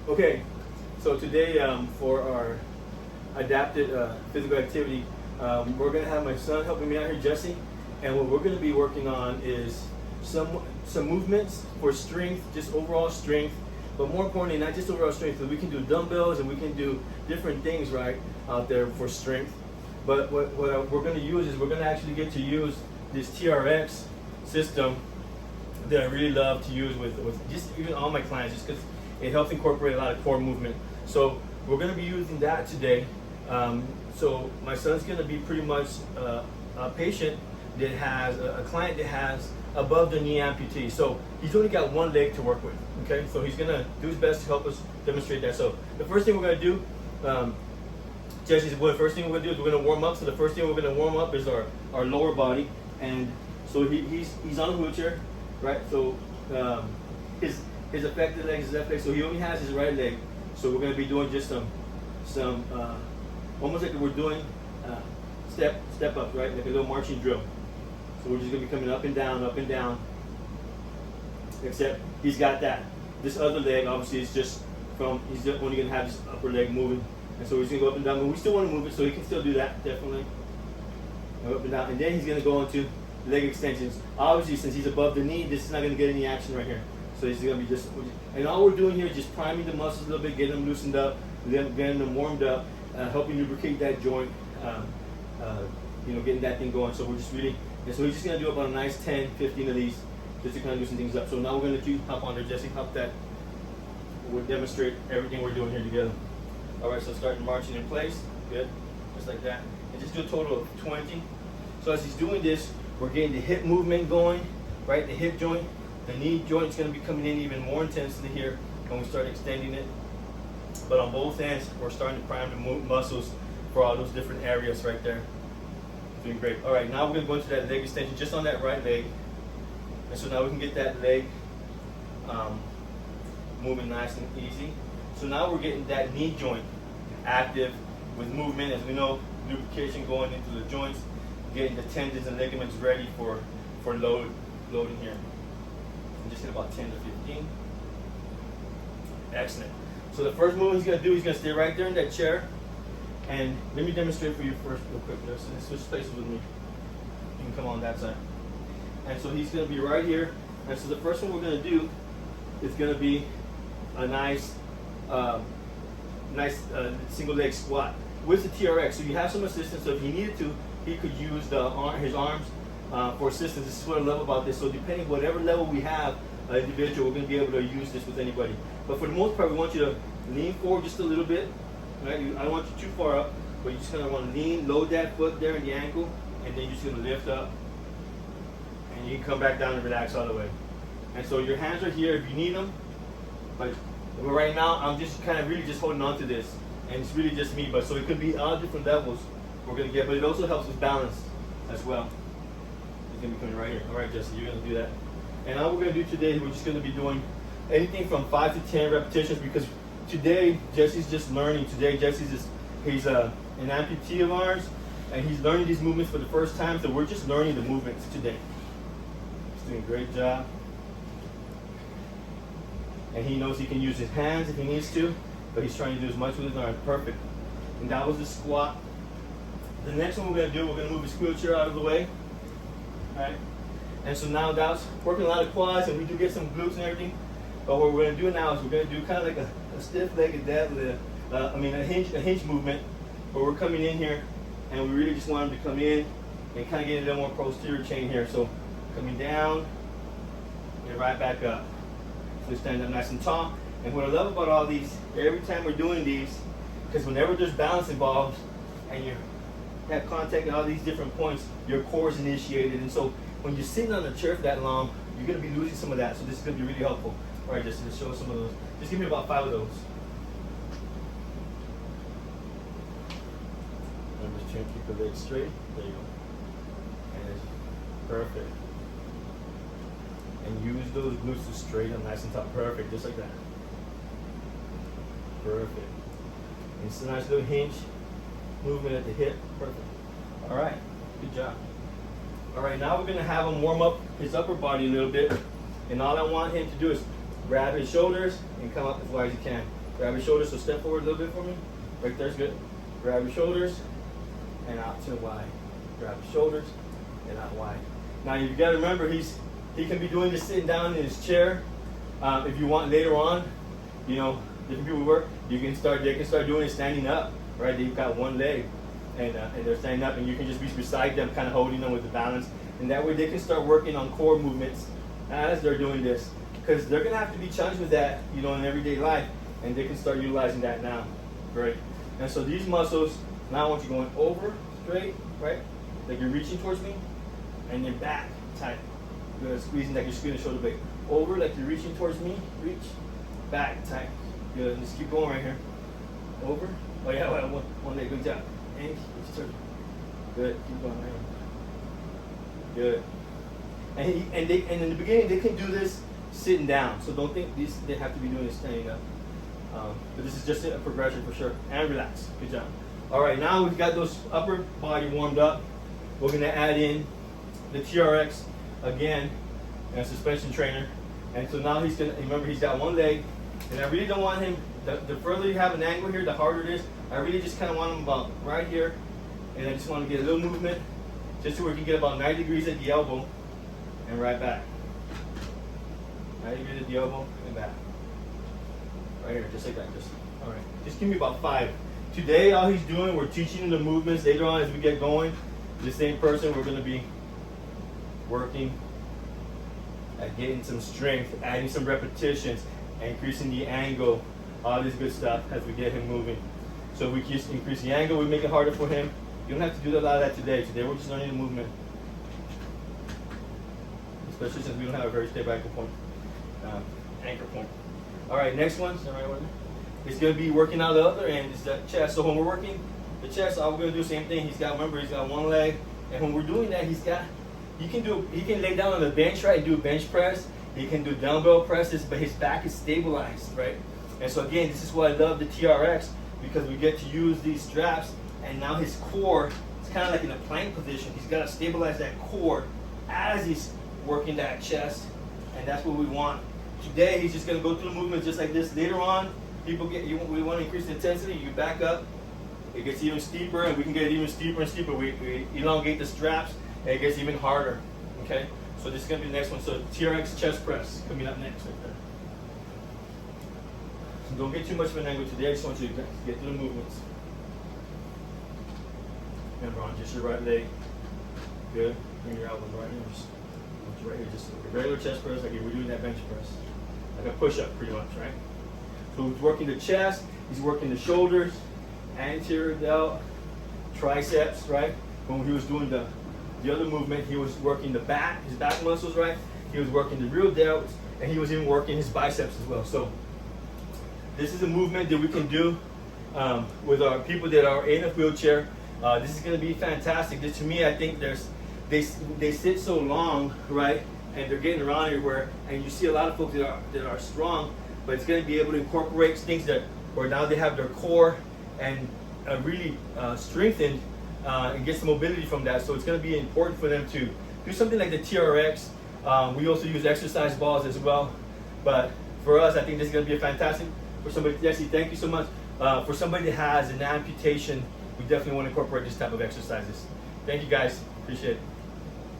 Okay, so today for our adapted physical activity, we're gonna have my son helping me out here, Jesse, and what we're gonna be working on is some movements for strength, just overall strength, but more importantly, not just overall strength, because we can do dumbbells and we can do different things right out there for strength. But what we're gonna use is we're gonna actually get to use this TRX system that I really love to use with just even all my clients, just because it helps incorporate a lot of core movement. So we're going to be using that today. So my son's going to be pretty much a patient that has a client that has above the knee amputee. So he's only got one leg to work with. Okay, so he's going to do his best to help us demonstrate that. So the first thing we're going to do, Jesse said, well, the first thing we're going to do is we're going to warm up. So the first thing we're going to warm up is our lower body, and so he's on a wheelchair, right? So his affected leg is left leg, so he only has his right leg. So we're going to be doing just some almost like we're doing step up, right? Like a little marching drill. So we're just going to be coming up and down, except he's got that. This other leg, obviously, is just he's only going to have his upper leg moving. And so he's going to go up and down, but we still want to move it, so he can still do that, definitely. Go up and down. And then he's going to go into leg extensions. Obviously, since he's above the knee, this is not going to get any action right here. So he's going to be just, and all we're doing here is just priming the muscles a little bit, getting them loosened up, getting them warmed up, helping lubricate that joint, getting that thing going. So we're just really, and so we're just going to do about a nice 10, 15 of these, just to kind of loosen things up. So now we're going to let you hop on there, Jesse, hop that. We'll demonstrate everything we're doing here together. All right, so start marching in place, good, just like that. And just do a total of 20. So as he's doing this, we're getting the hip movement going, right, the hip joint. The knee joint is going to be coming in even more intensely here when we start extending it. But on both ends, we're starting to prime the muscles for all those different areas right there. Doing great. All right, now we're going to go into that leg extension just on that right leg. And so now we can get that leg moving nice and easy. So now we're getting that knee joint active with movement. As we know, lubrication going into the joints, getting the tendons and ligaments ready for loading here. Just in about 10 to 15. Excellent. So the first move he's going to do, he's going to stay right there in that chair. And let me demonstrate for you first real quick. So switch places with me. You can come on that side. And so he's going to be right here. And so the first one we're going to do is going to be a nice single leg squat with the TRX. So you have some assistance. So if he needed to, he could use his arms for assistance. This is what I love about this. So depending whatever level we have an individual, we're going to be able to use this with anybody. But for the most part, we want you to lean forward just a little bit. Right? I don't want you too far up, but you just kind of want to lean, load that foot there in the ankle, and then you're just going to lift up. And you can come back down and relax all the way. And so your hands are here if you need them. But right now, I'm just kind of really just holding on to this. And it's really just me. But so it could be all different levels we're going to get. But it also helps with balance as well. It's going to be coming right here. All right, Jesse, you're going to do that. And all we're going to do today, we're just going to be doing anything from 5 to 10 repetitions, because today, Jesse's just learning. Today, he's an amputee of ours, and he's learning these movements for the first time, so we're just learning the movements today. He's doing a great job. And he knows he can use his hands if he needs to, but he's trying to do as much with his arms. Perfect. And that was the squat. The next one we're going to do, we're going to move his wheelchair out of the way. Right? And so now that's working a lot of quads, and we do get some glutes and everything. But what we're going to do now is we're going to do kind of like a stiff-legged deadlift, a hinge movement, where we're coming in here, and we really just want him to come in and kind of get a little more posterior chain here. So coming down and right back up. So we stand up nice and tall. And what I love about all these, every time we're doing these, because whenever there's balance involved, and you have contact at all these different points, your core is initiated. And so when you're sitting on the chair for that long, you're going to be losing some of that. So this is going to be really helpful. All right, just to show some of those. Just give me about 5 of those. And just keep the legs straight. There you go. And it's perfect. And use those glutes to straighten nice and top. Perfect, just like that. Perfect. And it's a nice little hinge movement at the hip. Perfect. All right, good job. All right, now we're going to have him warm up his upper body a little bit. And all I want him to do is grab his shoulders and come up as wide as you can. Grab your shoulders, so step forward a little bit for me. Right there's good. Grab your shoulders and out to the wide. Grab your shoulders and out wide. Now you got to remember he can be doing this sitting down in his chair. If you want later on, you know, different people work. They can start doing it standing up, right? They've got one leg and they're standing up, and you can just be beside them, kind of holding them with the balance, and that way they can start working on core movements as they're doing this, because they're gonna have to be challenged with that, you know, in everyday life, and they can start utilizing that now. Great. And so these muscles, now I want you going over straight, right? Like you're reaching towards me, and then back tight. Good. Squeezing like you're squeezing the shoulder blade. Over like you're reaching towards me, reach, back tight. Good. Just keep going right here. Over. Oh yeah, well, one leg. Good job. And keep turning. Good. Keep going right here. Good. And in the beginning they can do this sitting down. So don't think they have to be doing this standing up. But this is just a progression for sure. And relax. Good job. All right, now we've got those upper body warmed up. We're gonna add in the TRX again, and a suspension trainer. And so now he's gonna, remember he's got one leg, and I really don't want him, the further you have an angle here, the harder it is. I really just kind of want him about right here, and I just want to get a little movement, just so we can get about 90 degrees at the elbow, and right back. 90 degrees at the elbow, and back. Right here, just like that, all right. Just give me about 5. Today, all he's doing, we're teaching him the movements. Later on, as we get going, the same person, we're gonna be working at getting some strength, adding some repetitions, increasing the angle, all this good stuff as we get him moving. So if we just increase the angle, we make it harder for him. You don't have to do a lot of that today. Today we're just learning the movement, especially since we don't have a very stable anchor point. All right, next one. It's going to be working out the other end. It's the chest. So when we're working the chest, all we're going to do the same thing. Remember, he's got one leg, and when we're doing that, he can lay down on the bench, right, and do a bench press. He can do dumbbell presses, but his back is stabilized, right? And so again, this is why I love the TRX, because we get to use these straps, and now his core is kind of like in a plank position. He's got to stabilize that core as he's working that chest, and that's what we want. Today, he's just going to go through the movements just like this. Later on, we want to increase the intensity. You back up, it gets even steeper, and we can get even steeper and steeper. We elongate the straps, and it gets even harder. Okay, so this is going to be the next one. So TRX chest press coming up next right there. So don't get too much of an angle today. I just want you to get through the movements. Remember, on just your right leg. Good. Bring your elbows right here. Just right here. Just a regular chest press, like we're doing that bench press, like a push-up, pretty much, right? So he's working the chest. He's working the shoulders, anterior delt, triceps, right? When he was doing the other movement, he was working the back, his back muscles, right? He was working the real delts, and he was even working his biceps as well. So this is a movement that we can do with our people that are in a wheelchair. This is going to be fantastic. This, to me, I think they sit so long, right? And they're getting around everywhere, and you see a lot of folks that are strong, but it's going to be able to incorporate things where now they have their core and really strengthened and get some mobility from that. So it's going to be important for them to do something like the TRX. We also use exercise balls as well. But for us, I think this is going to be fantastic for somebody. Jesse, thank you so much. For somebody that has an amputation, we definitely want to incorporate this type of exercises. Thank you guys. Appreciate it.